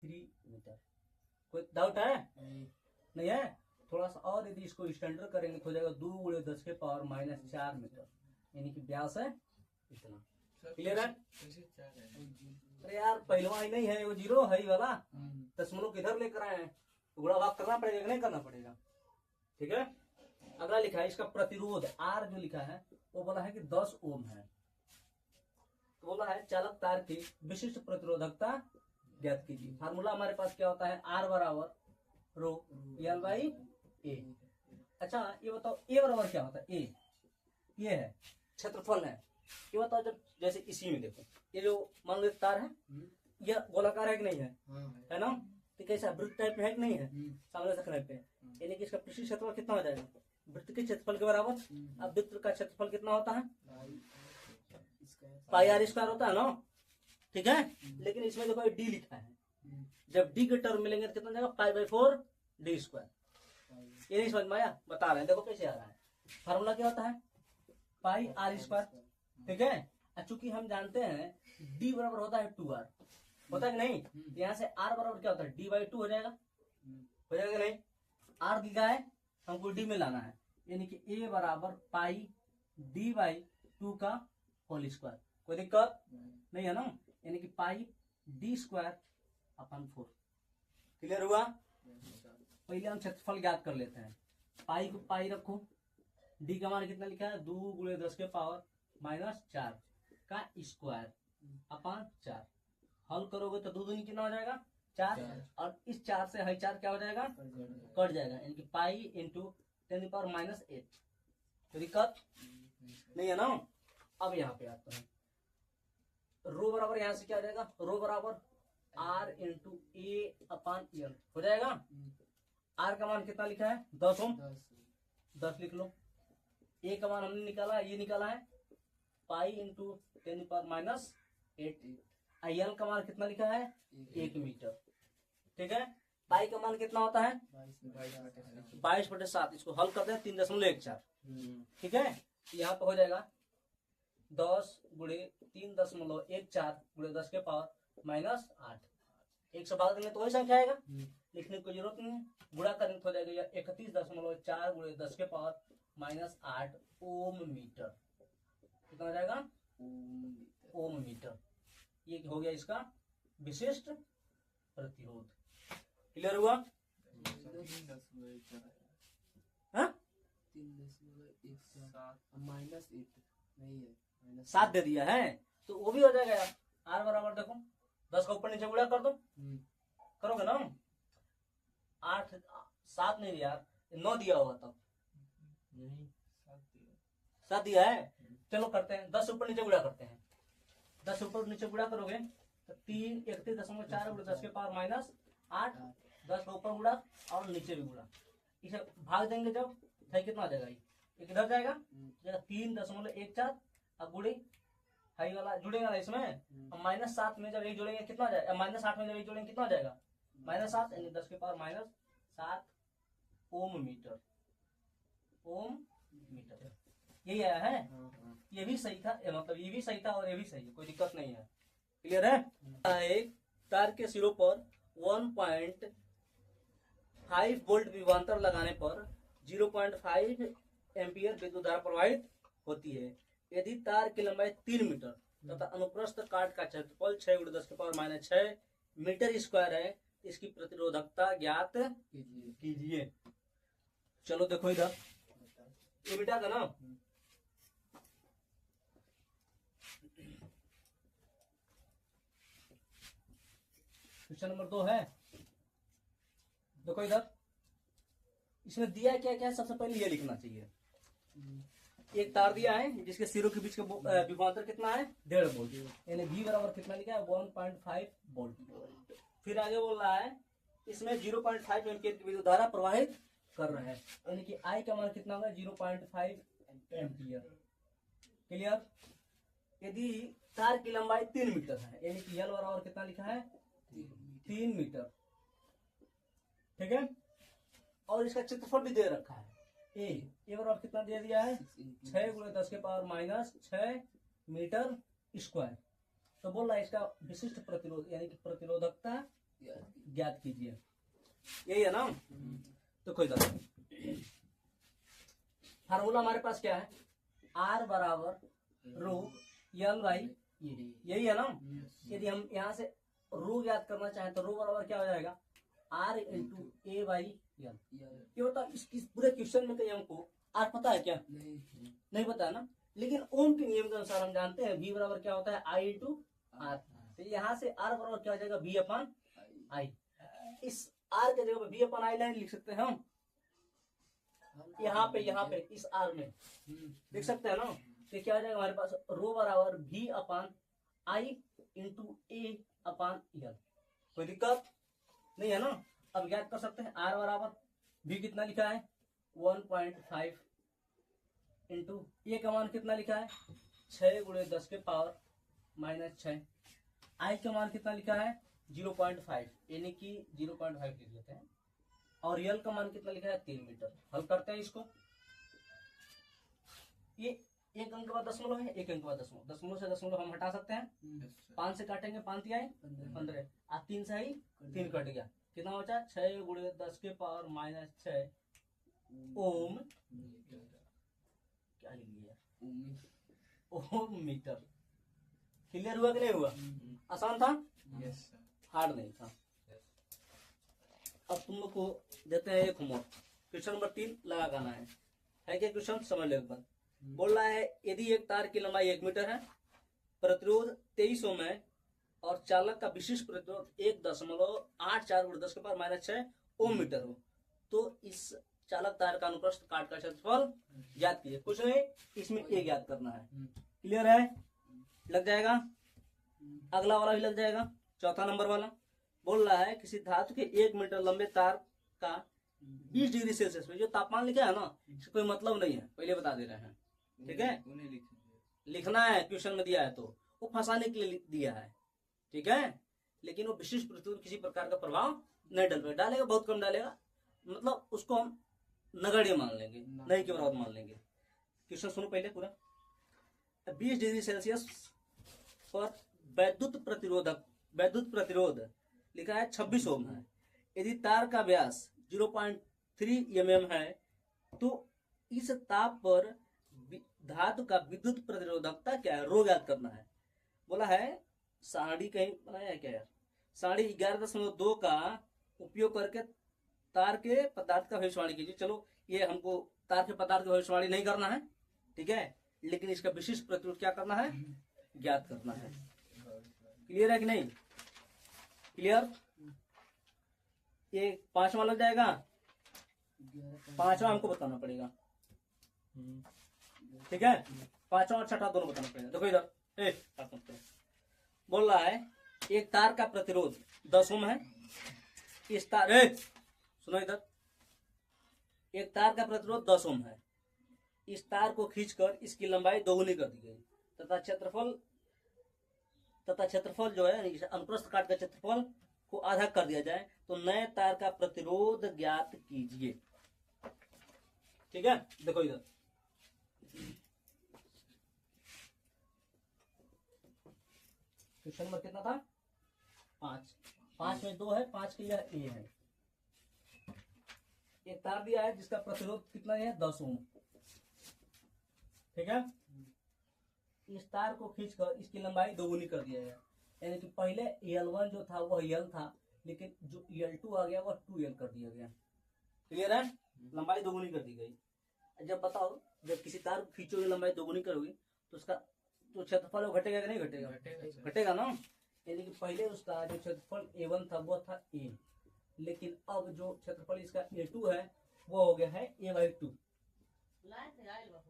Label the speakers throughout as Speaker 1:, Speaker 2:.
Speaker 1: Metre. कोई doubt है? नहीं है? थोड़ा सा और यदि इसको स्टैंडर्ड करेंगे तो हो जाएगा 2 × 10 के पावर -4 मीटर, यानी कि व्यास है इतना। क्लियर है? अरे यार पहलवा ही नहीं है, वो जीरो है ही वाला, दशमलव किधर लेकर आए हैं, गुणा भाग करना पड़ेगा कि नहीं करना पड़ेगा? ठीक है। अगला लिखा है इसका प्रतिरोध R जो लिखा है वो बोला है कि 10 ओम है। तो बोला है चालक तार की विशिष्ट प्रतिरोधकता ज्ञात कीजिए। फार्मूला हमारे पास क्या होता है, R बराबर रो L बाई ए। अच्छा ये बताओ A बराबर क्या होता है? A ये है क्षेत्रफल है। ये बताओ जब जैसे इसी में देखो ये जो मान लो तार है, ये गोलाकार है कि नहीं है? है ना? तो कैसा वृत्त टाइप में है कि नहीं है? सामने से करने पे यानी कि इसका पृष्ठीय क्षेत्रफल कितना हो जाएगा? वृत्त के क्षेत्रफल के बराबर। अब वृत्त का क्षेत्रफल कितना होता है? पाई R स्क्वायर होता है ना। ठीक है। लेकिन इसमें देखो डी लिखा है, जब डी के टर्म मिलेंगे तो कितना जाएगा? π/4 d स्क्वायर। ये नहीं समझ में आया? बता रहे हैं देखो कैसे आ रहा है। फार्मूला क्या होता है? पाई R स्क्वायर। ठीक है। चूंकि हम जानते हैं d बराबर होता है 2r, होता है कि नहीं? यहाँ से r बराबर क्या होता है? d/2 हो जाएगा। हो जाएगा कि नहीं? r दिखा है, हमको d में लाना है, यानी कि a बराबर पाई d/2 का होल स्क्वायर। कोई दिक्कत नहीं है ना? यानी कि पाई d²/4। क्लियर हुआ? पहले हम क्षेत्रफल ज्ञात कर लेते हैं। पाई को पाई रखो, d का मान कितना लिखा है? 2 × 10 के पावर -4 का स्क्वायर अपॉन 4। हल करोगे तो 2 दूनी कितना हो जाएगा? 4। और इस 4 से है 4 क्या हो जाएगा? कट जाएगा, यानी कि पाई इंटू 10⁻⁸। तो दिक्कत नहीं है ना? अब यहाँ पे आता है रो बराबर, यहाँ से क्या हो जाएगा? रो बराबर R इंटू A/L हो जाएगा। R का मान कितना लिखा है? 10 ओम, 10 लिख लो। A का मान हमने निकाला, ये निकाला है पाई इंटू 10⁻⁸। IL का मान कितना लिखा है? 1 मीटर। ठीक है। पाई का मान कितना होता है? 22/7। इसको हल करते हैं 3.14। ठीक है। यहाँ पे हो जाएगा 10 × 3.14 × 10 के पावर -8। 100 भाग देंगे तो वही संख्या आएगा, लिखने की कोई जरूरत नहीं है। गुणा करने हो जाएगा 31.4 × 10 के पावर -8 ओम मीटर। कितना हो जाएगा? ओम मीटर। ये हो गया इसका विशिष्ट प्रतिरोध। क्लियर हुआ? हाँ? 7 दे दिया है तो वो भी हो जाएगा यार। R बराबर देखो 10 का ऊपर नीचे गुणा कर दो, करोगे ना? 8 7 नहीं यार, 9 दिया होगा तब। 7 दिया है। चलो करते हैं 10 ऊपर नीचे गुणा करते हैं। 10 ऊपर नीचे गुणा करोगे तो 31.4 × 10 के पावर -8। 10 का ऊपर गुणा और नीचे भी गुणा, इसे भाग देंगे जब है कितना आ जाएगा? ये किधर जाएगा? 3.14। अब गुड़ी हाई वाला जुड़ेगा ना इसमें, अब -7 में जब एक जोड़ेंगे कितना आ जाएगा? -8 में जब एक जोड़ेंगे कितना आ जाएगा? -7, यानी 10 के पावर -7 ओम मीटर। ओम मीटर यही आया है। ये भी सही था, मतलब ये भी सही था और ये भी सही है, कोई दिक्कत नहीं है। क्लियर है? एक तार के सिरों पर 1.5 वोल्ट विभवांतर लगाने पर 0.5 एम्पियर विद्युत धारा प्रवाहित होती है। यदि तार की लंबाई 3 मीटर तथा अनुप्रस्थ काट का क्षेत्रफल 6 × 10 के पावर -6 मीटर स्क्वायर है, इसकी प्रतिरोधकता ज्ञात कीजिए। चलो देखो इधर, ये मिटा था ना? क्वेश्चन नंबर 2 है। देखो इधर, इसमें दिया क्या क्या? सबसे पहले ये लिखना चाहिए। एक तार दिया है जिसके सिरों के बीच का विभवांतर कितना है? 1.5 वोल्ट, यानी V बराबर कितना लिखा है? 1.5 वोल्ट। फिर आगे बोल रहा है इसमें 0.5 एम्पियर की विद्युत धारा प्रवाहित कर रहा है, यानी कि I का मान कितना होगा? 0.5 एम्पियर। क्लियर? यदि तार की लंबाई 3 मीटर है, यानी कि L बराबर कितना लिखा है? 3 मीटर। ठीक है। और इसका क्षेत्रफल भी दे रखा है ए बराबर कितना दे दिया है? 6 × 10 के पावर -6 मीटर स्क्वायर। तो बोल रहा है इसका विशिष्ट प्रतिरोध यानी कि प्रतिरोधकता ज्ञात कीजिए, यही है ना। तो कोई बात नहीं, फार्मूला हमारे पास क्या है, R बराबर रो यल बाई यही है ना। यदि हम यहाँ से रो ज्ञात करना चाहें तो रो बराबर क्या हो जाएगा, R इंटू ए बाई यल। ये बता इस पूरे क्वेश्चन में कहीं हमको R पता है क्या, नहीं पता है ना, लेकिन ओम के नियम के अनुसार हम जानते हैं V बराबर क्या होता है, I इंटू R। तो यहाँ से R बराबर क्या हो जाएगा, V अपन आई। इस R के जगह पे V अपन आई लाइन लिख सकते हैं हम, यहाँ पे इस R में लिख सकते हैं ना। तो क्या हो जाएगा हमारे पास, रो बराबर V अपन आई इंटू ए अपन यल। कोई दिक्कत नहीं है ना। अब ज्ञात कर सकते हैं R बराबर V कितना लिखा है 1.5 इंटू ए का मान कितना लिखा है 6 गुणे 10 के पावर -6। आई का मान कितना लिखा है 0.5 यानी कि 0.5 लिख लेते हैं, और यल का मान कितना लिखा है 3 मीटर। हल करते हैं इसको, ये एक अंक का दशमलव है, एक अंक का दशमलव, दशमलव से दशमलव हम हटा सकते हैं, 5 से काटेंगे 5 आए 15, 3 से ही 3 कट गया, कितना बचा 6 गुणे 10 के पावर -6 ओम, क्या लिख लिया ओम मीटर। क्लियर हुआ कि नहीं हुआ, आसान था, हार्ड नहीं था। अब तुम लोग को देते हैं एक होमवर्क, क्वेश्चन नंबर 3 लगाना है क्या क्वेश्चन, समझ लो एक बार। बोल रहा है यदि एक तार की लंबाई 1 मीटर है, प्रतिरोध 23 ओम है और चालक का विशिष्ट प्रतिरोध 1.84 गुणे 10 के पावर -6 ओम मीटर हो, तो इस चालक तार का अनुप्रस्थ काट का क्षेत्रफल ज्ञात कीजिए। कुछ नहीं, इसमें ए ज्ञात करना है। क्लियर है, लग जाएगा, अगला वाला भी लग जाएगा, चौथा नंबर वाला। बोल रहा है किसी धातु के 1 मीटर लंबे तार का 20 डिग्री सेल्सियस में जो तापमान लिखा है ना, इसका कोई मतलब नहीं है, पहले बता दे रहे हैं, ठीक है। लिखना है, क्वेश्चन में दिया है तो वो फंसाने के लिए दिया है, ठीक है। लेकिन वो विशिष्ट प्रतिरोध किसी प्रकार का प्रभाव नहीं डालेगा, बहुत कम डालेगा, मतलब उसको हम नगण्य मान लेंगे, नहीं के बराबर मान लेंगे। क्वेश्चन सुनो पहले पूरा। 20 डिग्री सेल्सियस पर वैद्युत प्रतिरोध लिखा है 26 ओम है। यदि तार का व्यास 0.3 mm है तो इस ताप पर धातु का विद्युत प्रतिरोधकता क्या है, रो ज्ञात करना है। बोला है सारणी कहीं बनाया है क्या यार, सारणी 11.2 का उपयोग करके तार के पदार्थ का भविष्यवाणी कीजिए। चलो ये हमको तार के पदार्थ की भविष्यवाणी नहीं करना है, ठीक है, लेकिन इसका विशिष्ट प्रतिरोध क्या करना है, ज्ञात करना है। क्लियर है कि नहीं, क्लियर। ये 5वां लग जाएगा, 5वां हमको बताना पड़ेगा, ठीक है, 5वां और 6वां दोनों बताना पड़ेगा। देखो इधर बोल रहा है एक तार का प्रतिरोध 10 ओम है, इस तार सुनो इधर, एक तार का प्रतिरोध 10 ओम है, इस तार को खींचकर इसकी लंबाई दोगुनी कर दी गई तथा क्षेत्रफल जो है अनुप्रस्थ काट का क्षेत्रफल को आधा कर दिया जाए तो नए तार का प्रतिरोध ज्ञात कीजिए। ठीक है, देखो इधर क्वेश्चन नंबर कितना था 5 में 2 है, 5 के लिए ए है। एक तार दिया है जिसका प्रतिरोध कितना है 10 ओम, ठीक है। इस तार को खींचकर इसकी लंबाई दोगुनी कर दिया गया, यानी कि पहले L1 जो था वह L था, लेकिन जो L2 आ गया वह 2L कर दिया गया। क्लियर है, लंबाई दोगुनी कर दी गई। जब बताओ जब किसी तार को खींचोगे लंबाई दोगुनी करोगे तो उसका जो क्षेत्रफल है घटेगा कि नहीं घटेगा, घटेगा ना। यानी कि पहले उसका जो क्षेत्रफल A1 था वो था A, लेकिन अब जो क्षेत्रफल इसका A2 है वो हो गया है A/2,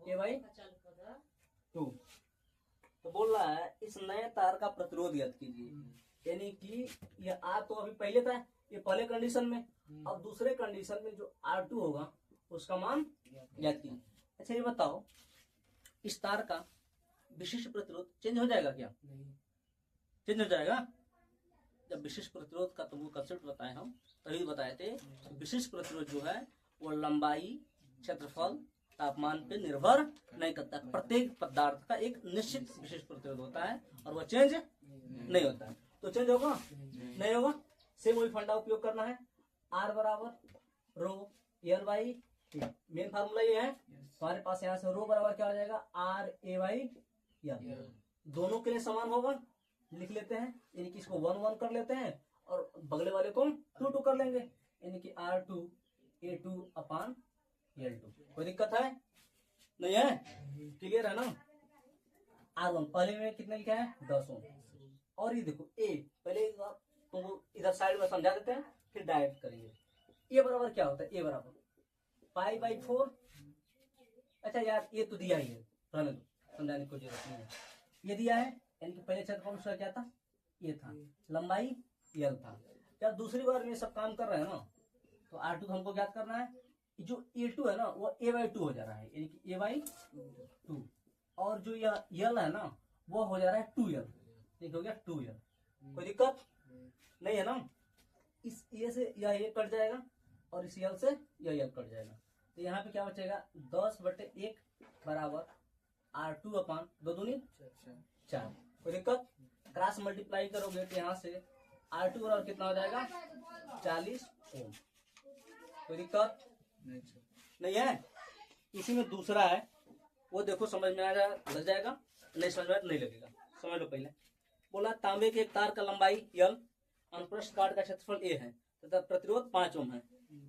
Speaker 1: A/2। तो बोल रहा है इस नए तार का प्रतिरोध ज्ञात कीजिए, यानी कि ये R तो अभी पहले था, ये पहले कंडीशन में, अब दूसरे कंडीशन में जो R2 होगा उसका मान ज्ञात कीजिए। अच्छा ये बताओ इस तार का विशिष्ट प्रतिरोध चेंज हो जाएगा क्या, चेंज हो जाएगा। जब विशिष्ट प्रतिरोध का तुमको कंसेप्ट बताए हम तभी बताए थे, विशिष्ट प्रतिरोध जो है वो लंबाई क्षेत्रफल तापमान पे निर्भर नहीं करता, प्रत्येक पदार्थ का एक निश्चित विशिष्ट प्रतिरोध होता है और वह चेंज नहीं होता है। तो चेंज होगा नहीं होगा, सेम वही फंडा उपयोग करना है। आर बराबर rho L by A, main formula ये है। हमारे पास यहाँ से रो बराबर क्या हो जाएगा, आर ए बाई एल, दोनों के लिए समान होगा, लिख लेते हैं, यानी कि इसको 1 1 कर लेते हैं और बगले वाले को 2 2 कर लेंगे, यानी कि R2 A2 अपान L2। कोई दिक्कत है नहीं है, क्लियर है ना। R1 पहले में कितने लिखा है 10 ओम, और ये देखो A पहले तुमको इधर साइड में समझा देते हैं फिर डायरेक्ट करेंगे। A बराबर क्या होता है, A बराबर पाई बाई 4। अच्छा यार ये तो दिया ही है, रहने दो, समझाने की कोई जरूरत नहीं है। ये दिया है, यानी कि पहले क्षेत्रफल उसका क्या था, ये था, लंबाई L था। जब दूसरी बार में सब काम कर रहे हैं ना, तो R2 को हमको ज्ञात करना है। जो A2 है ना वो A/2 हो जा रहा है, यानी कि A/2, और जो यह L है ना वो हो जा रहा है 2L, ठीक हो गया 2L। कोई दिक्कत नहीं है ना। इस A से यह कट जाएगा और इस L से यह कट जाएगा, तो यहाँ पे क्या बचेगा 10/1 बराबर R2 अपान 2 दूनी 4। कोई दिक्कत, क्रॉस मल्टीप्लाई करोगे तो यहाँ से R2 बराबर कितना हो जाएगा 40 ओम। कोई दिक्कत नहीं है। इसी में दूसरा है, वो देखो समझ में आ लग जाएगा, नहीं समझ में नहीं लगेगा, समझ लो। पहले बोला तांबे के एक तार का लंबाई L, अनुप्रस्थ काट का क्षेत्रफल A है तथा प्रतिरोध 5 ओम है।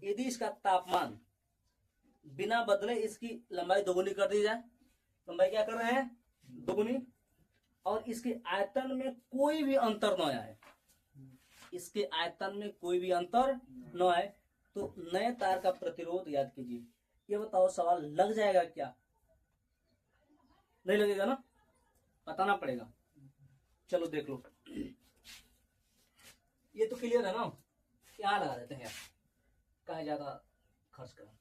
Speaker 1: यदि इसका तापमान बिना बदले इसकी लंबाई दोगुनी कर दी जाए, लंबाई क्या कर रहे हैं दोगुनी, और इसके आयतन में कोई भी अंतर न आए, इसके आयतन में कोई भी अंतर न आए, तो नए तार का प्रतिरोध याद कीजिए। ये बताओ सवाल लग जाएगा क्या, नहीं लगेगा ना, बताना पड़ेगा। चलो देख लो, ये तो क्लियर है ना, यहाँ लगा देते हैं यार, कहाँ ज्यादा खर्च करा,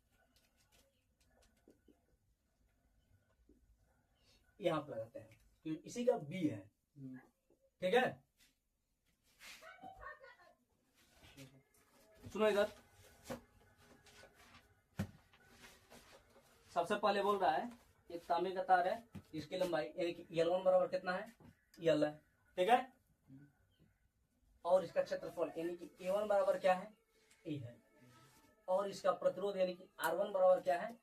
Speaker 1: यहाँ पर लगाते हैं क्योंकि इसी का बी है, ठीक है। सुनो इधर, सबसे पहले बोल रहा है एक तांबे का तार है, इसकी लंबाई यानी कि L1 बराबर कितना है L है, ठीक है, और इसका क्षेत्रफल यानी कि A1 बराबर क्या है A है, और इसका प्रतिरोध यानी कि R1 बराबर क्या है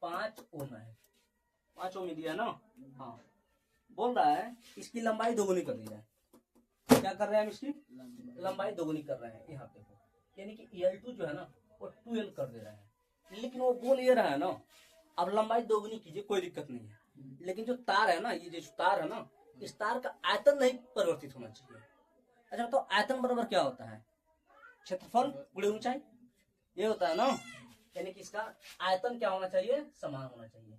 Speaker 1: 5 ओम है, 5 ओम दिया ना। हाँ, बोल रहा है इसकी लंबाई दोगुनी कर दी जाए। क्या कर रहे हैं हम, इसकी लंबाई दोगुनी कर रहे हैं, यहाँ देखो, यानी कि L2 जो है ना वो 2L कर दे रहा है, लेकिन वो बोल ये रहा है ना अब लंबाई दोगुनी कीजिए, कोई दिक्कत नहीं है, लेकिन जो तार है ना, ये जो तार है ना, इस तार का आयतन नहीं परिवर्तित होना चाहिए। अच्छा तो आयतन बराबर क्या होता है, क्षेत्रफल गुणे ऊंचाई, ये होता है ना, यानी कि इसका आयतन क्या होना चाहिए, समान होना चाहिए,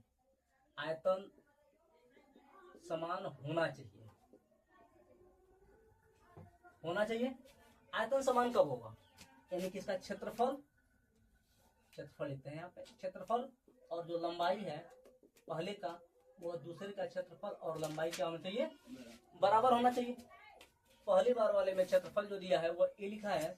Speaker 1: आयतन समान होना चाहिए, होना चाहिए। आयतन समान कब होगा, यानी कि इसका क्षेत्रफल लिखते हैं यहाँ पे, क्षेत्रफल और जो लंबाई है पहले का वो दूसरे का क्षेत्रफल और लंबाई क्या होना चाहिए, बराबर होना चाहिए। पहली बार वाले में क्षेत्रफल जो दिया है वो A लिखा है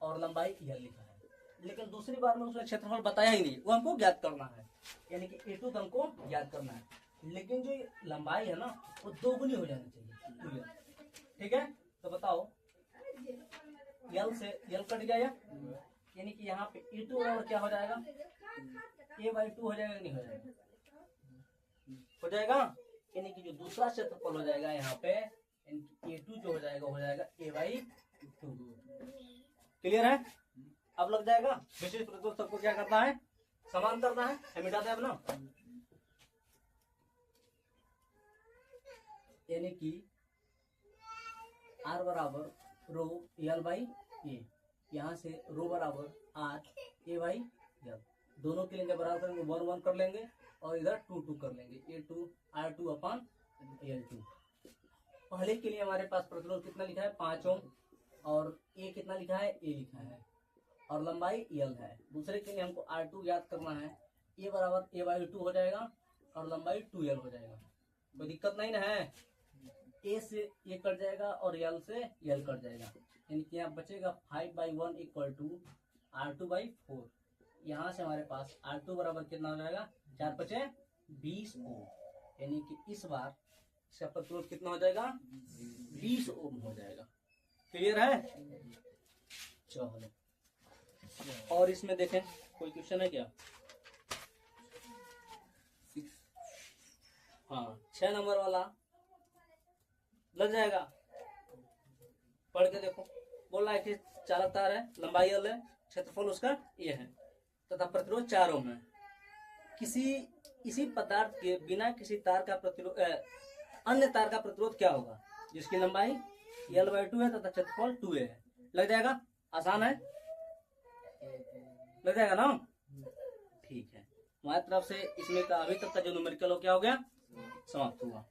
Speaker 1: और लंबाई L लिखा है, लेकिन दूसरी बार में उसने क्षेत्रफल बताया ही नहीं, वो हमको ज्ञात करना है, यानी कि A2 हमको ज्ञात करना है, लेकिन जो लंबाई है ना वो दोगुनी हो जानी चाहिए, ठीक है। तो बताओ L से L कट गया, यानी कि यहाँ पे A2 बराबर क्या हो जाएगा A/2 हो जाएगा, नहीं हो जाएगा, हो जाएगा, यानी कि जो दूसरा क्षेत्रफल हो जाएगा यहाँ पे A2 जो हो जाएगा A/2। क्लियर है, अब लग जाएगा। विशेष प्रतिरोध सबको क्या करना है, समान करना है, हम मिटाते हैं अब ना, यानी कि R बराबर रो L/A, यहाँ से रो बराबर R A/L, दोनों के लिए बराबर करेंगे 1 1 कर लेंगे और इधर 2 2 कर लेंगे, A2 R2 अपान L2। पहले के लिए हमारे पास प्रतिरोध कितना लिखा है 5 ओम, और A कितना लिखा है A लिखा है, और लंबाई L है। दूसरे के लिए हमको R2 याद करना है, A बराबर A/2 हो जाएगा और लंबाई 2L हो जाएगा, कोई दिक्कत नहीं ना है। A से A कट जाएगा और L से L कट जाएगा, यानी कि यहाँ बचेगा 5/1 इक्वल टू R2/4। यहाँ से हमारे पास R2 बराबर कितना हो जाएगा 4 × 20 ओम, यानी कि इस बार इसका प्रतिरोध कितना हो जाएगा 20 ओम हो जाएगा। क्लियर है। चलो और इसमें देखें कोई क्वेश्चन है क्या? हाँ 6 नंबर वाला लग जाएगा, पढ़ के देखो। बोल रहा है कि चालक तार है, लंबाई L है, क्षेत्रफल उसका ये है तथा प्रतिरोध 4 ओम है। इसी पदार्थ के बिना किसी तार का प्रतिरोध अन्य तार का प्रतिरोध क्या होगा जिसकी लंबाई L/2 है तथा क्षेत्रफल 2a है। लग जाएगा, आसान है, लग जाएगा ना? ठीक है, हमारी तरफ से इसमें का अभी तक का जो न्यूमेरिकल हो क्या हो गया, समाप्त हुआ।